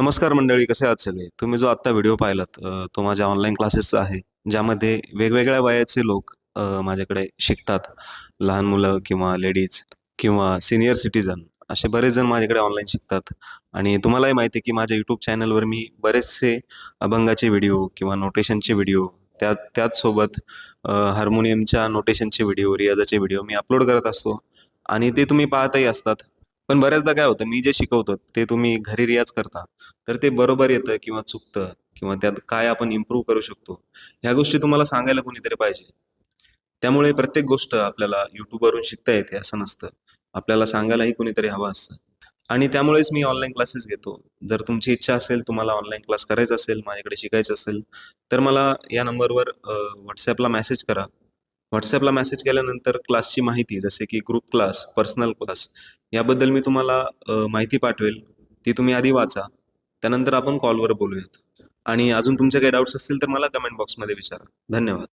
नमस्कार मंडळी, कसे आहात सगळे? तुम्ही जो आत्ता व्हिडिओ पाहिलात तो माझ्या ऑनलाईन क्लासेसचा आहे. ज्यामध्ये वेगवेगळ्या वयाचे लोक माझ्याकडे शिकतात. लहान मुलं किंवा लेडीज किंवा सीनियर सिटिझन असे बरेच जण माझ्याकडे ऑनलाईन शिकतात. आणि तुम्हालाही माहिती आहे की माझ्या यूट्यूब चॅनलवर मी बरेचसे अभंगाचे व्हिडिओ किंवा नोटेशनचे व्हिडिओ त्याचसोबत हार्मोनियमच्या नोटेशनचे व्हिडिओ, रियाजाचे व्हिडिओ मी अपलोड करत असतो आणि ते तुम्ही पाहतही असतात. पण बऱ्याचदा काय होतं, मी जे शिकवतो ते तुम्ही घरी रियाज करता, तर ते बरोबर येतं किंवा चुकतं किंवा त्यात काय आपण इम्प्रूव्ह करू शकतो, ह्या गोष्टी तुम्हाला सांगायला कोणीतरी पाहिजे. त्यामुळे प्रत्येक गोष्ट आपल्याला YouTubeवरून शिकता येते असं नसतं. आपल्याला सांगायलाही कोणीतरी हवं असतं. आणि त्यामुळेच मी ऑनलाईन क्लासेस घेतो. जर तुमची इच्छा असेल, तुम्हाला ऑनलाईन क्लास करायचा असेल, माझ्याकडे शिकायचं असेल, तर मला या नंबरवर WhatsAppला मेसेज करा. WhatsAppला मेसेज केल्यानंतर क्लासची माहिती, जसे की ग्रुप क्लास, पर्सनल क्लास याबद्दल मी तुम्हाला माहिती पाठवेल. ती तुम्ही आधी वाचा. त्यानंतर आपण कॉलवर बोलूयात. आणि अजून तुमचे काही डाउट्स असतील तर मला कमेंट बॉक्समध्ये विचारा. धन्यवाद.